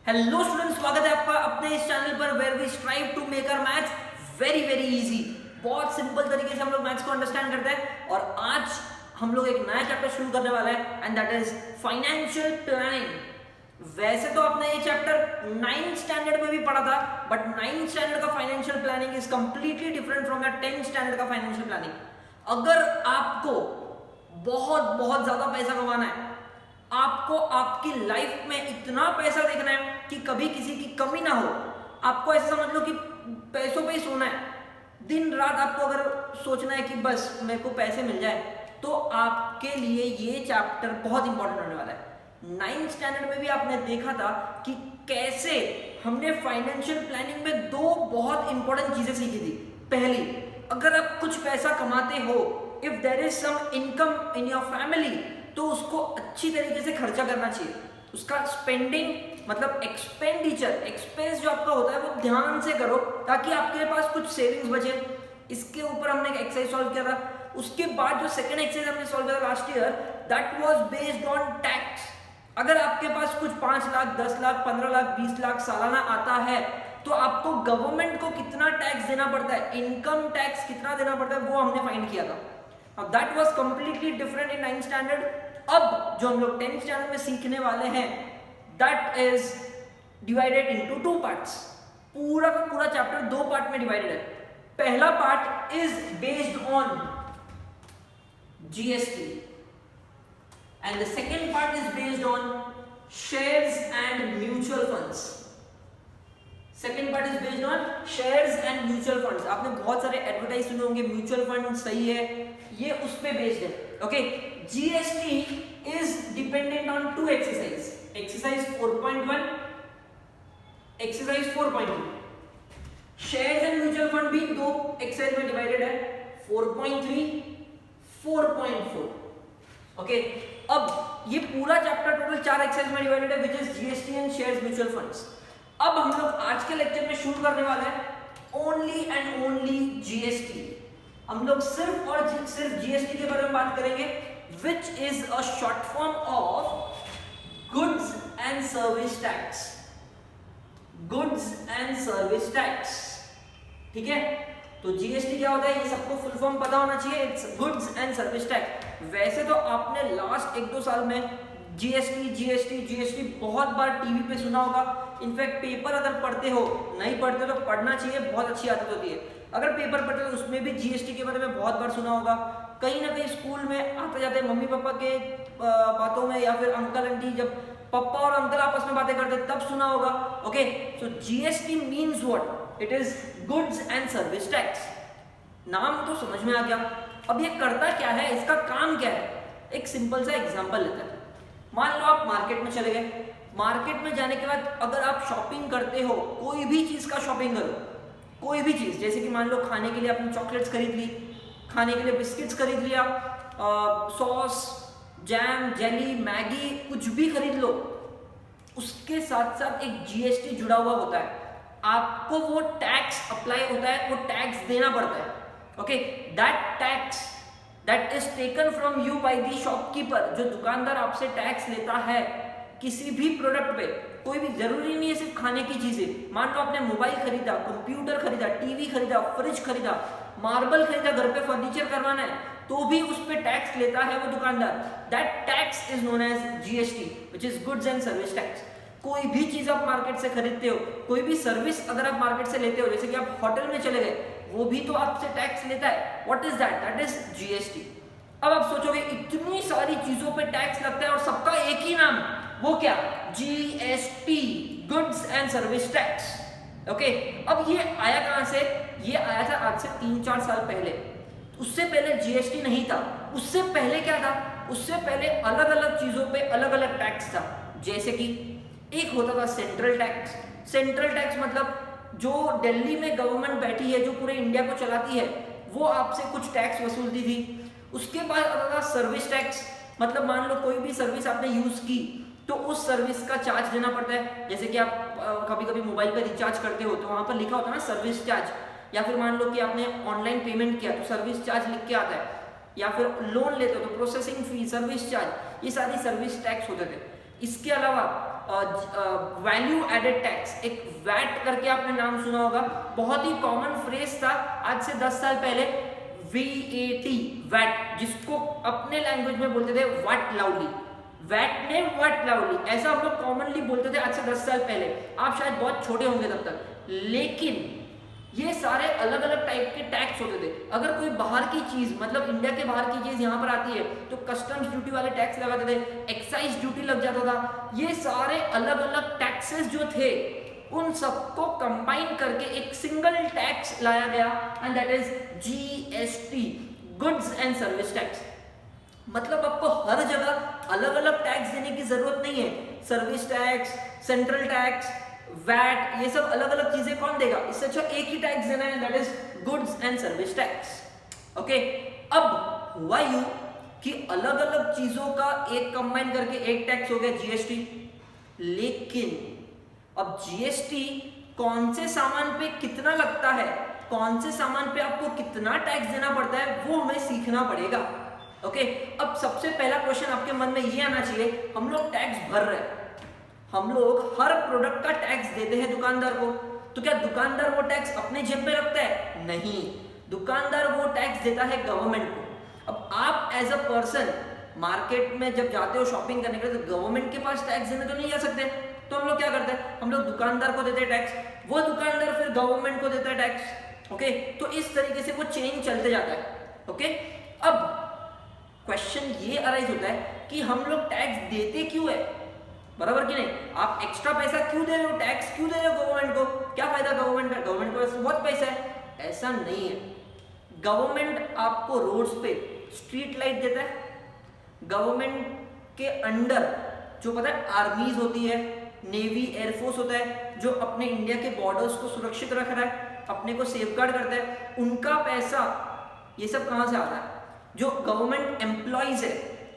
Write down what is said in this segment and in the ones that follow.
Hello students, स्वागत है आपका अपने इस चैनल पर where we strive to make our maths very very easy. बहुत सिंपल तरीके से हम लोग मैथ्स को अंडरस्टैंड करते हैं और आज हम लोग एक नया चैप्टर शुरू करने वाला है and that is financial planning. वैसे तो आपने ये चैप्टर 9th स्टैंडर्ड में भी पढ़ा था, बट 9th स्टैंडर्ड का financial planning is completely different from your 10th standard का फाइनेंशियल प्लानिंग। अगर आपको बहुत बहुत ज्यादा पैसा कमाना है, आपको आपकी लाइफ में इतना पैसा देखना है कि कभी किसी की कमी ना हो, आपको ऐसा समझ लो कि पैसों पे ही सोना है, दिन रात आपको अगर सोचना है कि बस मेरे को पैसे मिल जाए, तो आपके लिए ये चैप्टर बहुत इंपॉर्टेंट होने वाला है। 9th स्टैंडर्ड में भी आपने देखा था कि कैसे हमने फाइनेंशियल प्लानिंग में दो बहुत इंपॉर्टेंट चीजें सीखी थी। पहली, अगर आप कुछ पैसा कमाते हो, if there is some income in your family, तो उसको अच्छी तरीके से खर्चा करना चाहिए। उसका स्पेंडिंग मतलब एक्सपेंस जो आपका होता है वो ध्यान से करो ताकि आपके पास कुछ सेविंग्स बचे। इसके ऊपर हमने एक एक्सरसाइज सॉल्व किया था। उसके बाद जो सेकंड एक्सरसाइज हमने सॉल्व किया था last year, that was based on tax. अगर आपके पास कुछ 5 लाख 10 लाख 15 लाख 20 लाख सालाना आता है, तो आपको गवर्नमेंट को कितना टैक्स देना पड़ता है, इनकम टैक्स कितना देना पड़ता है, वो हमने फाइंड किया था। अब that was completely different in 9th standard. अब जो हम लोग 10th स्टैंडर्ड में सीखने वाले हैं, that is divided into 2 parts. पूरा का पूरा चैप्टर 2 पार्ट में डिवाइडेड है। पहला part is based on GST and the second part is based on shares and mutual funds. Second part is based on shares and mutual funds. आपने बहुत सारे advertise सुने होंगे, म्यूचुअल फंड सही है, ये उस पे बेस्ड है। Okay, GST is dependent on 2 exercise, exercise 4.1, exercise 4.2। Shares and mutual fund भी 2 एक्सरसाइज में डिवाइडेड है, 4.3, 4.4। ओके, अब ये पूरा चैप्टर टोटल 4 एक्सरसाइज में डिवाइडेड है, which is GST and shares mutual funds. अब हम लोग आज के लेक्चर में शुरू करने वाले हैं ओनली एंड ओनली जीएसटी। हम लोग सिर्फ और सिर्फ जीएसटी के बारे में बात करेंगे, which is a short form of goods and service tax. Goods and service tax, ठीक है। तो जीएसटी क्या होता है, ये सबको फुल फॉर्म पता होना चाहिए, it's goods and service tax. वैसे तो आपने लास्ट 1-2 साल में जीएसटी बहुत बार टीवी पे सुना होगा। इनफैक्ट पेपर अगर पढ़ते हो, नहीं पढ़ते तो पढ़ना चाहिए, बहुत अच्छी आदत होती है। अगर पेपर पढ़ते हो उसमें भी जीएसटी के बारे में बहुत बार सुना होगा। कहीं ना कहीं स्कूल में आते जाते मम्मी पापा के बातों में, या फिर अंकल आंटी जब पापा और अंकल आपस में बातें करते तब सुना होगा। Okay, so GST means what, it is goods and service tax. नाम तो समझ में आ गया। अब ये करता क्या है, इसका काम क्या है, एक सिंपल सा एग्जाम्पल लेते हैं। मान लो आप मार्केट में चले गए, मार्केट में जाने के बाद अगर आप शॉपिंग करते हो, कोई भी चीज का शॉपिंग करो, कोई भी चीज, जैसे कि मान लो खाने के लिए आपने चॉकलेट्स खरीद ली, खाने के लिए बिस्किट्स खरीद लिया, सॉस, जैम, जेली, मैगी, कुछ भी खरीद लो, उसके साथ साथ एक जीएसटी जुड़ा हुआ होता है। आपको वो टैक्स अप्लाई होता है, वो टैक्स देना पड़ता है। Okay, that tax that is taken from you by the shopkeeper, जो दुकानदार आपसे टैक्स लेता है किसी भी प्रोडक्ट पे। कोई भी जरूरी नहीं है सिर्फ खाने की चीजें। मान लो आपने मोबाइल खरीदा, कंप्यूटर खरीदा, टीवी खरीदा, फ्रिज खरीदा, मार्बल खरीदा, घर पे फर्नीचर करवाना है, तो भी उस पे टैक्स लेता है वो दुकानदार। That tax is known as GST, which is goods and service tax. कोई भी चीज आप मार्केट से खरीदते हो, कोई भी सर्विस अगर आप मार्केट से लेते हो, जैसे कि आप होटल में चले गए, वो भी तो आपसे टैक्स लेता है। What is that, that is GST. अब आप सोचोगे इतनी सारी चीजों पे टैक्स लगता है और सबका एक ही नाम, वो क्या, GST, goods and service tax. Okay, अब ये आया कहां से, ये आया था आज से 3-4 साल पहले। उससे पहले जीएसटी नहीं था। उससे पहले क्या था, उससे पहले अलग अलग चीजों पे अलग अलग टैक्स था। जैसे कि एक होता था सेंट्रल टैक्स। सेंट्रल टैक्स मतलब जो दिल्ली में गवर्नमेंट बैठी है, जो पूरे इंडिया को चलाती है, वो आपसे कुछ टैक्स वसूलती थी। उसके बाद आता था सर्विस टैक्स, मतलब मान लो कोई भी सर्विस आपने यूज की तो उस सर्विस का चार्ज देना पड़ता है। जैसे कि आप कभी कभी मोबाइल पर रिचार्ज करते हो तो वहां पर लिखा होता है ना सर्विस चार्ज, या फिर मान लो कि आपने ऑनलाइन पेमेंट किया तो सर्विस चार्ज लिख के आता है, या फिर लोन लेते हो तो प्रोसेसिंग फी, सर्विस चार्ज, ये सारी सर्विस टैक्स होते थे। इसके अलावा वैल्यू एडेड टैक्स, एक वैट करके आपने नाम सुना होगा, बहुत ही कॉमन फ्रेज था आज से 10 साल पहले, VAT, वैट, जिसको अपने लैंग्वेज में बोलते थे व्हाट लाउडली, वैट ने व्हाट लाउडली, ऐसा हम लोग कॉमनली बोलते थे आज से 10 साल पहले। आप शायद बहुत छोटे होंगे तब तक, लेकिन ये सारे अलग अलग टाइप के टैक्स होते थे। अगर कोई बाहर की चीज, मतलब इंडिया के बाहर की चीज यहाँ पर आती है तो कस्टम्स ड्यूटी वाले टैक्स लगाते थे, एक्साइज ड्यूटी लग जाता था। ये सारे अलग अलग टैक्सेस जो थे उन सबको कंबाइन करके एक सिंगल टैक्स लाया गया, and that is GST, goods and service tax. मतलब आपको हर जगह अलग अलग टैक्स देने की जरूरत नहीं है। Service tax, central tax, VAT, ये सब अलग अलग चीजें कौन देगा? इससे अच्छा एक ही टैक्स देना है, that is goods and service tax. Okay, अब हुआ यूं कि अलग अलग चीजों का एक कंबाइन करके एक टैक्स हो गया GST, लेकिन अब GST कौन से सामान पे कितना लगता है, कौन से सामान पे आपको कितना टैक्स देना पड़ता है, वो हमें सीखना पड़ेगा। ओके, अब सबसे पहला क्वेश्चन आपके मन में ये आना चाहिए, हम लोग टैक्स भर रहे हैं, हम लोग हर प्रोडक्ट का टैक्स देते हैं दुकानदार को, तो क्या दुकानदार वो टैक्स अपने जेब में रखता है? नहीं, दुकानदार वो टैक्स देता है गवर्नमेंट को। अब आप एज अ पर्सन मार्केट में जब जाते हो शॉपिंग करने के लिए, तो गवर्नमेंट के पास टैक्स देने तो नहीं जा सकते, तो हम लोग क्या करते हैं, हम लोग दुकानदार को देते हैं टैक्स, वो दुकानदार फिर गवर्नमेंट को देता है टैक्स। ओके, तो इस तरीके से वो चेन चलते जाता है। ओके, अब क्वेश्चन ये अराइज होता है कि हम लोग टैक्स देते क्यों है, बराबर कि नहीं? आप एक्स्ट्रा पैसा क्यों दे रहे हो, टैक्स क्यों दे रहे हो गवर्नमेंट को? क्या फायदा गवर्नमेंट का? गवर्नमेंट को वैसे बहुत पैसा है, ऐसा नहीं है। गवर्नमेंट आपको रोड्स पे स्ट्रीट लाइट देता है, गवर्नमेंट के अंडर जो पता है आर्मीज होती है, नेवी, एयरफोर्स होता है, जो अपने इंडिया के बॉर्डर्स को सुरक्षित रख रहा है, अपने को सेफगार्ड करता है, उनका पैसा ये सब कहां से आता है? जो गवर्नमेंट एम्प्लॉइज है,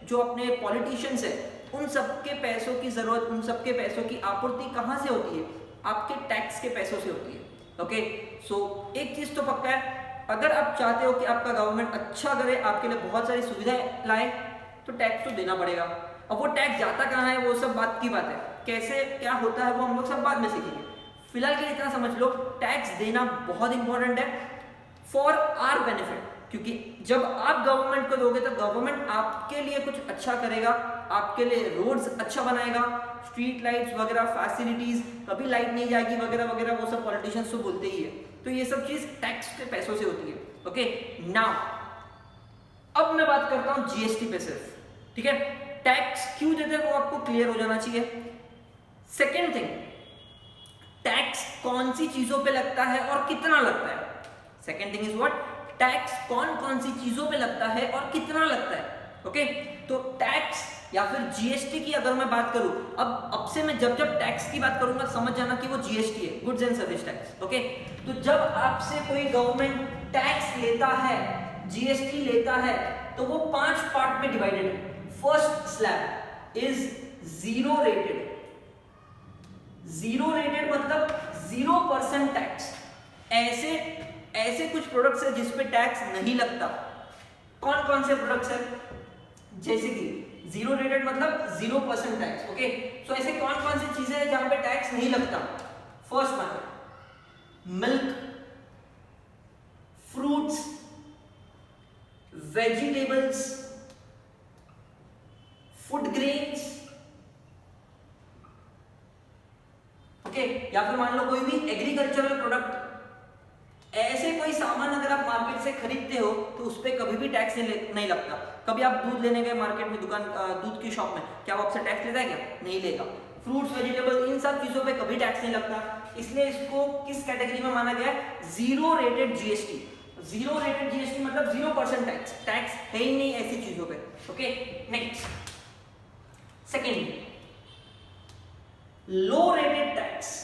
जो अपने पॉलिटिशियंस है, उन सबके पैसों की जरूरत, उन सबके पैसों की आपूर्ति कहां से होती है? आपके टैक्स के पैसों से होती है। ओके, सो एक चीज तो पक्का है, अगर आप चाहते हो कि आपका गवर्नमेंट अच्छा करे, आपके लिए बहुत सारी सुविधाएं लाए, तो टैक्स तो देना पड़ेगा। अब वो टैक्स जाता कहाँ है, वो सब बात की बात है, कैसे क्या होता है वो हम लोग सब बाद में सीखेंगे। फिलहाल के लिए इतना समझ लो, टैक्स देना बहुत इंपॉर्टेंट है फॉर आवर बेनिफिट, क्योंकि जब आप गवर्नमेंट को दोगे तो गवर्नमेंट आपके लिए कुछ अच्छा करेगा, आपके लिए रोड्स अच्छा बनाएगा, स्ट्रीट लाइट्स वगैरह फैसिलिटीज, कभी लाइट नहीं जाएगी वगैरह वगैरह, वो सब पॉलिटिशियंस तो बोलते ही है। तो ये सब चीज टैक्स के पैसों से होती है। ओके, नाउ अब मैं बात करता हूं GST पे सिर्फ, ठीक है? टैक्स क्यों देते हैं वो आपको क्लियर हो जाना चाहिए। सेकेंड थिंग, टैक्स कौन सी चीजों पे लगता है और कितना लगता है। Second thing is what, tax कौन कौन सी चीजों पे लगता है और कितना लगता है। ओके, तो टैक्स या फिर GST की अगर मैं बात करूं, अब से मैं जब जब टैक्स की बात करूंगा समझ जाना कि वो GST है, goods and service tax. Okay, तो जब आपसे कोई गवर्नमेंट टैक्स लेता है, GST लेता है, तो वो 5 पार्ट में डिवाइडेड है। First slab is zero rated. Zero rated मतलब 0% टैक्स। ऐसे कुछ प्रोडक्ट्स है जिसपे टैक्स नहीं लगता। कौन कौन से प्रोडक्ट्स है? जैसे कि जीरो रेटेड मतलब 0% टैक्स। ओके, सो ऐसे कौन कौन सी चीजें हैं जहां पे टैक्स नहीं लगता? First one, milk, fruits, vegetables, food grains. Okay, या फिर मान लो कोई भी एग्रीकल्चरल प्रोडक्ट, ऐसे कोई सामान अगर आप मार्केट से खरीदते हो तो उस पर कभी भी टैक्स नहीं लगता। कभी आप दूध लेने गए मार्केट में, दुकान दूध की शॉप में, क्या वो आपसे टैक्स लेता है? क्या नहीं लेगा। फ्रूट्स, वेजिटेबल, इन सब चीजों पे कभी टैक्स नहीं लगता, इसलिए इसको किस कैटेगरी में माना गया है? Zero rated GST। Zero rated GST मतलब 0% टैक्स, टैक्स है ही नहीं ऐसी चीजों पे। ओके, नेक्स्ट, सेकेंड, लो रेटेड टैक्स।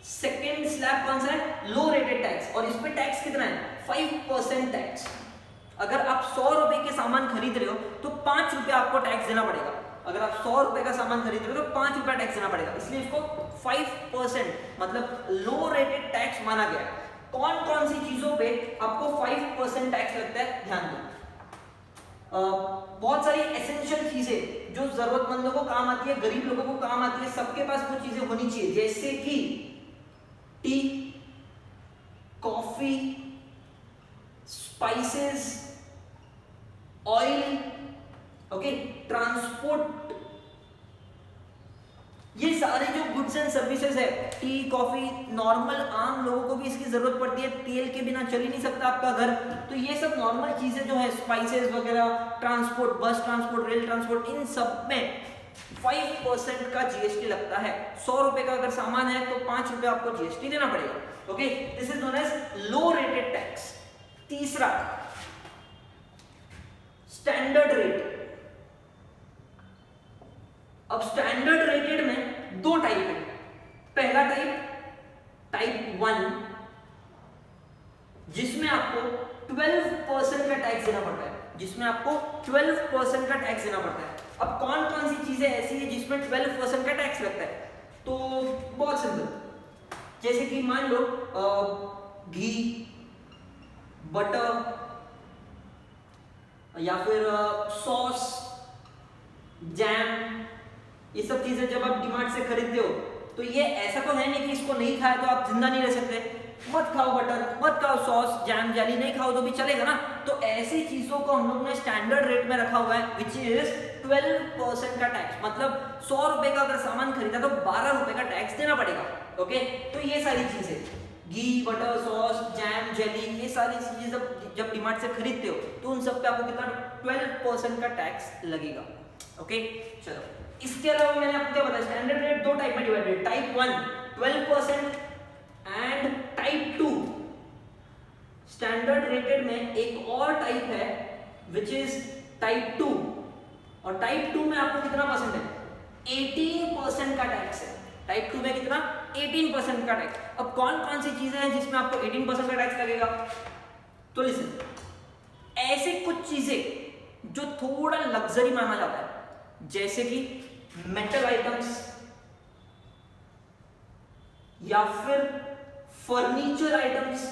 सेकेंड स्लैब कौन सा है? लो रेटेड टैक्स। और इस पे टैक्स कितना है? 5% टैक्स। अगर आप 100 रुपए के सामान खरीद रहे हो तो 5 रुपए आपको टैक्स देना पड़ेगा। अगर आप 100 रुपए का सामान खरीद रहे हो तो 5 रुपया टैक्स देना पड़ेगा, इसलिए इसको 5% मतलब लो रेटेड टैक्स माना गया। कौन कौन सी चीजों पे आपको 5% टैक्स लगता है, ध्यान दो। बहुत सारी एसेंशियल चीजें जो जरूरतमंदों को काम आती है, गरीब लोगों को काम आती है, सबके पास वो चीजें होनी चाहिए, जैसे कि T, coffee, spices, oil, okay, transport, ये सारे जो गुड्स एंड सर्विसेज है, टी, कॉफी, नॉर्मल आम लोगों को भी इसकी जरूरत पड़ती है, तेल के बिना चल ही नहीं सकता आपका घर, तो ये सब नॉर्मल चीजें जो है, स्पाइसेस वगैरह, ट्रांसपोर्ट, बस ट्रांसपोर्ट, रेल ट्रांसपोर्ट, इन सब में 5% का जीएसटी लगता है। 100 रुपए का अगर सामान है तो 5 रुपए आपको जीएसटी देना पड़ेगा, okay, this is known as low rated tax. तीसरा, स्टैंडर्ड रेट। अब स्टैंडर्ड रेटेड में दो टाइप है। पहला टाइप 1, जिसमें आपको 12% का टैक्स देना पड़ता है, जिसमें आपको 12% का टैक्स देना पड़ता है। अब कौन कौन सी चीजें ऐसी है जिसमें 12% का टैक्स लगता है? तो बहुत सिंपल, जैसे कि मान लो घी, बटर, या फिर सॉस, जैम, ये सब चीजें जब आप डीमार्ट से खरीदते हो तो ये ऐसा तो है नहीं कि इसको नहीं खाए तो आप जिंदा नहीं रह सकते। मत खाओ बटर, मत खाओ सॉस, जैम, जेली, नहीं खाओ तो भी चलेगा ना। तो ऐसी चीजों को हम लोग ने स्टैंडर्ड रेट में रखा हुआ है, विच इज 12% का टैक्स। मतलब 100 रुपए का अगर सामान खरीदा तो 12 रुपए का टैक्स देना पड़ेगा, ओके। तो ये सारी चीजें, घी, बटर, सॉस, जैम, जेली, ये सारी चीजें जब डीमार्ट से खरीदते हो तो उन सब पे आपको कितना 12% का टैक्स लगेगा, ओके। चलो, इसके अलावा मैंने आपको क्या बताया, स्टैंडर्ड रेट दो टाइप में divided, type 1 12% and type 2। Standard rated में एक और टाइप है विच इज टाइप 2, और टाइप 2 में आपको कितना परसेंट है? 18% का टैक्स है। टाइप 2 में कितना? 18% का टैक्स। अब कौन कौन सी चीजें हैं जिसमें आपको 18% का टैक्स लगेगा? तो लिसन, ऐसे कुछ चीजें जो थोड़ा लग्जरी माना जाता है, जैसे कि मेटल आइटम्स, या फिर फर्नीचर आइटम्स,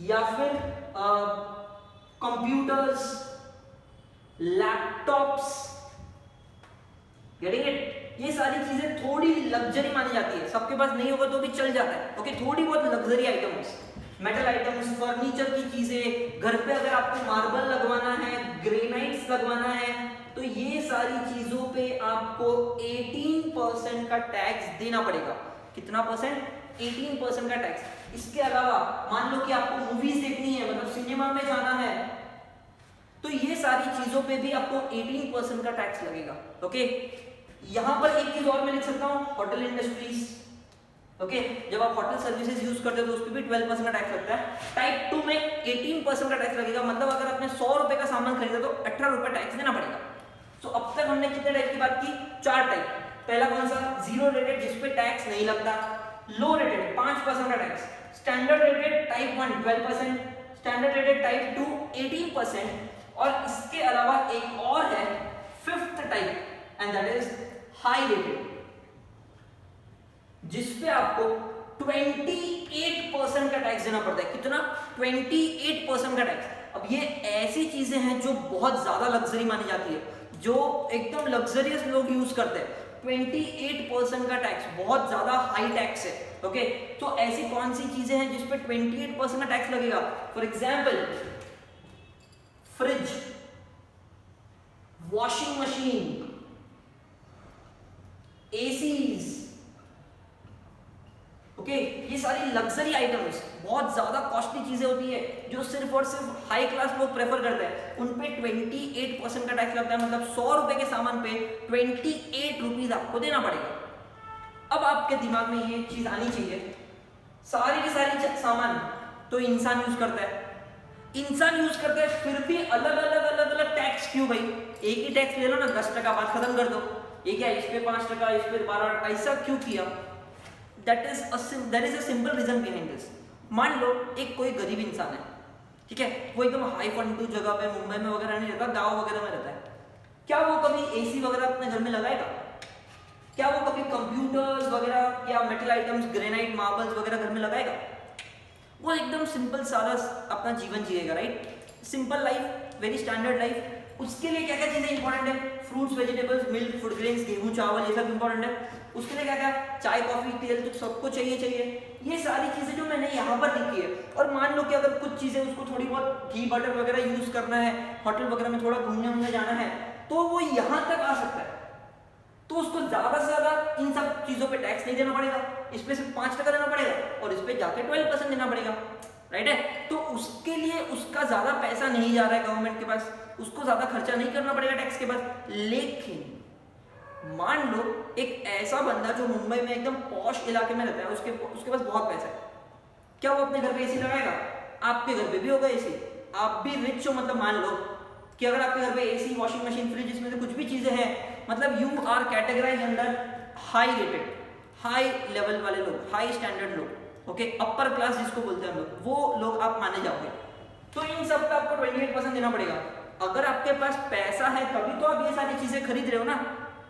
या फिर कंप्यूटर्स, लैपटॉप्स, गेटिंग इट? ये सारी चीजें थोड़ी लग्जरी मानी जाती है, सबके पास नहीं होगा तो भी चल जाता है, ओके। थोड़ी बहुत luxury items, metal items, furniture की चीजें, घर पे अगर आपको मार्बल लगवाना है, ग्रेनाइट्स लगवाना है, तो ये सारी चीजों पे आपको 18% का टैक्स देना पड़ेगा। कितना परसेंट? 18% का टैक्स। इसके अलावा मान लो कि आपको मूवीज देखनी है, मतलब सिनेमा में जाना है, तो ये सारी चीजों पे भी आपको 18% का टैक्स लगेगा, ओके। यहां पर एक चीज और मैं लिख सकता हूं, होटल इंडस्ट्रीज, ओके। जब आप होटल सर्विसेज यूज करते हो तो उस पर भी 12% का टैक्स लगता है। टाइप 2 में 18% का टैक्स लगेगा, मतलब अगर आपने 100 रुपए का सामान खरीदा तो 18 रुपए टैक्स देना पड़ेगा। तो अब तक हमने कितने टाइप की बात की? 4 टाइप। पहला कौन सा? जीरो रेटेड, जिसपे टैक्स नहीं लगता। लो रेटेड 5% का tax. Standard rated type 1 12%, standard rated type 2 18%, और इसके अलावा एक और है 5th type, and that is high rated, जिसपे आपको 28% का टैक्स देना पड़ता है। कितना? 28% का टैक्स। अब ये ऐसी चीजें हैं जो बहुत ज्यादा लग्जरी मानी जाती है, जो एकदम लग्जरियस लोग यूज करते हैं। 28% का टैक्स बहुत ज्यादा हाई टैक्स है, ओके। तो ऐसी कौन सी चीजें हैं जिसपे 28% का टैक्स लगेगा? For example, fridge, washing machine, ACs, okay. ये सारी लग्जरी आइटम्स, बहुत ज्यादा कॉस्टली चीजें होती है जो सिर्फ और सिर्फ हाई क्लास लोग प्रेफर करते हैं, उन पे 28% का टैक्स लगता है। मतलब 100 रुपए के सामान पे 28 रुपीज आपको देना पड़ेगा। अब आपके दिमाग में ये चीज आनी चाहिए, सारी की सारी सामान तो इंसान यूज करता है, इंसान यूज करता है, फिर भी अलग अलग टैक्स क्यों भाई? एक ही टैक्स ले लो ना, 10% बात खत्म कर दो। ये क्या, इस पे 5%, इस पे 12%, ऐसा क्यों किया? There is a simple reason behind this. मान लो एक कोई गरीब इंसान है, ठीक है, वो एकदम हाई फंडू जगह पे मुंबई में वगैरह नहीं रहता, गांव वगैरह में रहता है। क्या वो कभी एसी वगैरह अपने घर में लगाएगा? क्या वो कभी कंप्यूटर्स वगैरह या मेटल आइटम्स, ग्रेनाइट, मार्बल्स वगैरह घर में लगाएगा? वो एकदम सिंपल सादा अपना जीवन जिएगा, right? Simple life, very standard life, उसके लिए क्या क्या चीजें इंपॉर्टेंट है, fruits, vegetables, milk, food grains, गेहूं, चावल, ये सब इंपॉर्टेंट है। उसके लिए क्या क्या, चाय, कॉफी, तेल तो सबको चाहिए। ये सारी चीजें जो मैंने यहाँ पर लिखी है, और मान लो कि अगर कुछ चीजें उसको थोड़ी बहुत घी बटर वगैरह यूज करना है, होटल वगैरह में थोड़ा घूमने जाना है, तो वो यहाँ तक आ सकता है, तो उसको ज्यादा से ज्यादा इन सब चीजों पे टैक्स नहीं देना पड़ेगा, इस पे सिर्फ 5% देना पड़ेगा और इस पे जाके 12% देना पड़ेगा, राइट है। तो उसके लिए उसका ज्यादा पैसा नहीं जा रहा है गवर्नमेंट के पास, उसको ज्यादा खर्चा नहीं करना पड़ेगा टैक्स के पास। लेकिन मान लो एक ऐसा बंदा जो मुंबई में एकदम पॉश इलाके में रहता है, उसके पास बहुत पैसा है, क्या वो अपने घर पे एसी लगाएगा? आपके घर पे भी होगा एसी, आप भी रिच हो, मतलब मान लो कि अगर आपके घर पे एसी, वॉशिंग मशीन, फ्रिज, इसमें से कुछ भी चीजें हैं, मतलब you are categorise under high rated, high level वाले लोग, हाई स्टैंडर्ड लोग, ओके, अपर क्लास जिसको बोलते हैं हम लोग, वो लोग आप माने जाओगे। तो इन सब पे आपको 28% देना पड़ेगा। अगर आपके पास पैसा है तभी तो आप ये सारी चीजें खरीद रहे हो ना,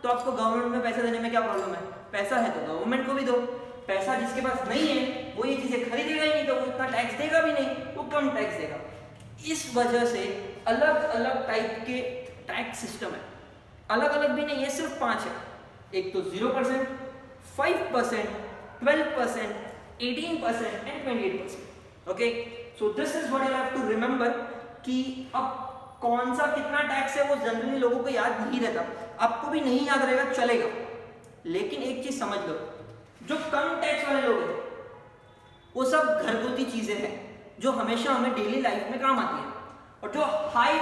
तो आपको गवर्नमेंट में पैसा देने में क्या प्रॉब्लम है? पैसा है तो गवर्नमेंट को भी दो, पैसा जिसके पास नहीं है वो ये चीजें खरीदेगा ही नहीं, तो वो इतना टैक्स देगा भी नहीं, वो कम टैक्स देगा। इस वजह से अलग अलग टाइप के टैक्स सिस्टम है, अलग अलग भी नहीं है, सिर्फ 5 है। एक तो 0%, 5%, 12%, 18% and 28%। Okay, so this is what you have to remember कि अब कौन सा कितना टैक्स है वो जनरली लोगों को याद नहीं रहता, आपको भी नहीं याद रहेगा, चलेगा। लेकिन एक चीज समझ लो, जो कम टैक्स वाले लोग हैं वो सब घरगुती चीजें हैं जो हमेशा हमें डेली लाइफ में काम आती हैं, और जो हाई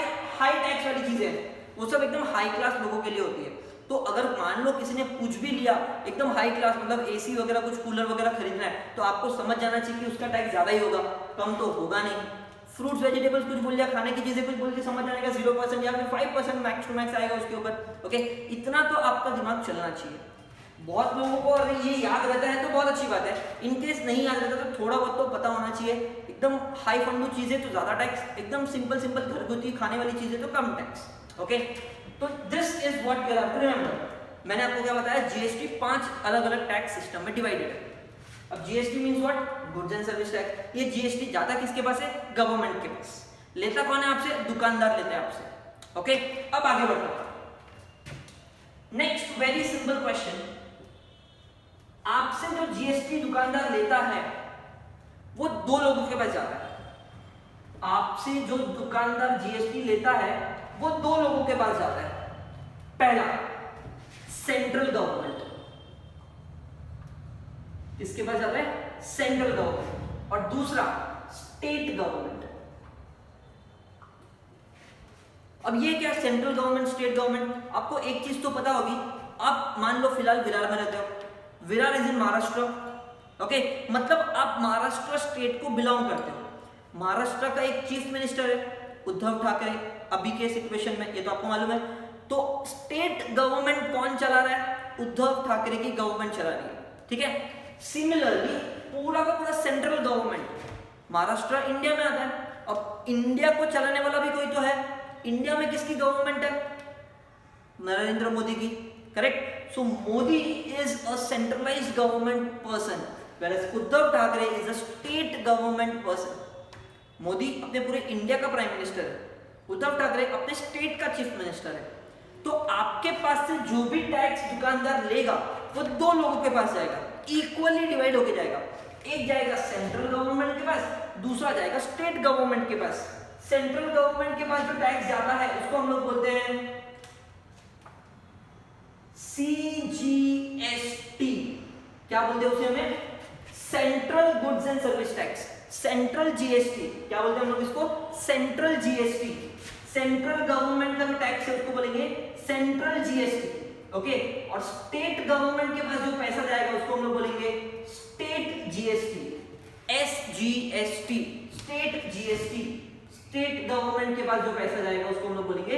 टैक्स वाली चीजें हैं वो सब एकदम हाई क्लास लोगों के लिए होती है। तो अगर मान लो किसी ने कुछ भी लिया एकदम हाई क्लास, मतलब एसी वगैरह, कुछ कूलर वगैरह खरीदना है, तो आपको समझ जाना चाहिए कि उसका टैक्स ज्यादा ही होगा, कम तो होगा नहीं। फ्रूट्स, वेजिटेबल्स कुछ बोल दिया, खाने की चीजें कुछ बोल दी, समझ जाएगा 0% या फिर 5% मैक्स टू मैक्स आएगा उसके ऊपर। ओके, इतना तो आपका दिमाग चलना चाहिए। बहुत लोगों को अगर ये याद रहता है तो बहुत अच्छी बात है, इनकेस नहीं याद रहता तो थोड़ा बहुत तो पता होना चाहिए। एकदम हाई फंडू चीजें तो ज्यादा टैक्स, एकदम सिंपल घरगुती खाने वाली चीजें तो कम टैक्स। ओके, तो this is what you have to remember. मैंने आपको क्या बताया, जीएसटी 5 अलग अलग टैक्स सिस्टम में डिवाइडेड है। अब GST means what? Goods and service tax. ये जीएसटी जाता किसके पास है? गवर्नमेंट के पास। लेता कौन है आपसे? दुकानदार लेते हैं आपसे। ओके, अब आगे बढ़ते हैं। नेक्स्ट वेरी सिंपल क्वेश्चन, आपसे जो जीएसटी दुकानदार लेता है वो 2 लोगों के पास जाता है। आपसे जो दुकानदार जीएसटी लेता है वो 2 लोगों के पास जाता है। पहला, सेंट्रल गवर्नमेंट, किसके पास जाता है? Central government. और दूसरा, स्टेट गवर्नमेंट। अब ये क्या, सेंट्रल गवर्नमेंट, स्टेट गवर्नमेंट? आपको एक चीज तो पता होगी, आप मान लो फिलहाल विरार में रहते हो, Virar is in Maharashtra. Okay, मतलब आप महाराष्ट्र स्टेट को बिलोंग करते हो। महाराष्ट्र का एक चीफ मिनिस्टर है उद्धव ठाकरे, अभी के सिचुएशन में, ये तो आपको मालूम है। तो स्टेट गवर्नमेंट कौन चला रहा है? उद्धव ठाकरे की गवर्नमेंट चला रही है, ठीक है। सिमिलरली पूरा का पूरा सेंट्रल गवर्नमेंट, महाराष्ट्र इंडिया में आता है। अब इंडिया को चलाने वाला भी कोई तो है, इंडिया में किसकी गवर्नमेंट है? नरेंद्र मोदी की, correct. So Modi is a centralized government person, whereas Uddhav Thackeray is a state government person. Modi अपने पूरे इंडिया का प्राइम मिनिस्टर है, उद्धव ठाकरे अपने स्टेट का चीफ मिनिस्टर है। तो आपके पास से जो भी टैक्स दुकानदार लेगा वो 2 लोगों के पास जाएगा, इक्वली डिवाइड होके जाएगा। एक जाएगा सेंट्रल गवर्नमेंट के पास, दूसरा जाएगा स्टेट गवर्नमेंट के पास। सेंट्रल गवर्नमेंट के पास जो टैक्स जाता है उसको हम लोग बोलते हैं सीजीएसटी। क्या बोलते हैं उसे हमें? Central goods and service tax, central GST. क्या बोलते हैं हम लोग इसको? Central GST. सेंट्रल गवर्नमेंट का जो टैक्स है उसको बोलेंगे सेंट्रल जीएसटी। ओके, और स्टेट गवर्नमेंट के पास जो पैसा जाएगा उसको हम लोग बोलेंगे state GST, SGST, state GST. State government के पास जो पैसा जाएगा उसको हम लोग बोलेंगे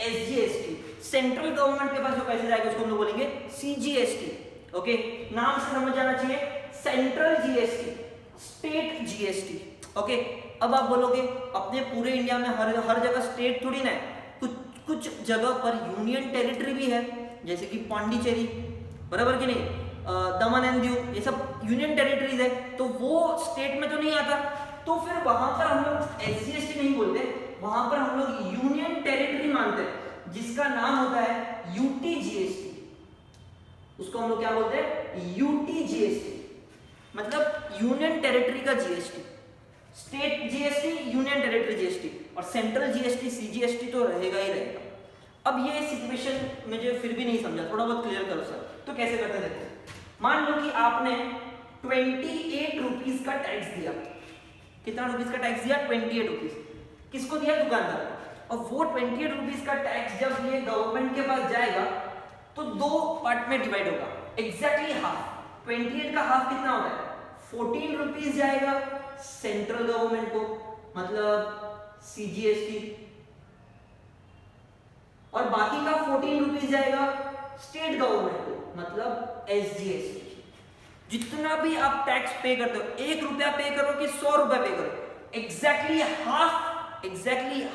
एसजीएसटी। सेंट्रल गवर्नमेंट के पास जो पैसे जाएगा उसको हम लोग बोलेंगे सीजीएसटी। ओके, नाम से समझ जाना चाहिए, central GST, state GST. Okay, अब आप बोलोगे अपने पूरे इंडिया में हर जगह स्टेट थोड़ी ना है, कुछ जगह पर यूनियन टेरिटरी भी है, जैसे कि पांडिचेरी, बराबर कि नहीं, दमन एंड दीव, ये सब यूनियन टेरिटरीज है, तो वो स्टेट में तो नहीं आता। तो फिर वहां पर हम लोग एसजीएसटी नहीं बोलते, वहां पर हम लोग यूनियन टेरिटरी मानते हैं, जिसका नाम होता है यूटी जीएसटी। उसको हम लोग क्या बोलते हैं? यूटी जीएसटी, मतलब यूनियन टेरिटरी का GST. State GST, union territory GST, और सेंट्रल जीएसटी सीजीएसटी तो रहेगा ही रहेगा। अब ये सिचुएशन मुझे फिर भी नहीं समझा, थोड़ा बहुत क्लियर करो सर। तो कैसे करते देखो, मान लो कि आपने 28 रुपीज का टैक्स दिया। कितना रुपीज का टैक्स दिया? 28 रुपीज। किसको दिया? दुकानदार को। और वो 28 रुपीज का टैक्स जब ये गवर्नमेंट के पास जाएगा तो दो पार्ट में डिवाइड होगा, एग्जैक्टली हाफ। 28 का हाफ कितना होता है? 14 रुपीज जाएगा सेंट्रल गवर्नमेंट को, मतलब सीजीएसटी, और बाकी का 14 रुपीज जाएगा स्टेट गवर्नमेंट को, मतलब एसजीएसटी। जितना भी आप टैक्स पे करते हो, 1 रुपया पे करो कि 100 रुपया पे करो, एग्जैक्टली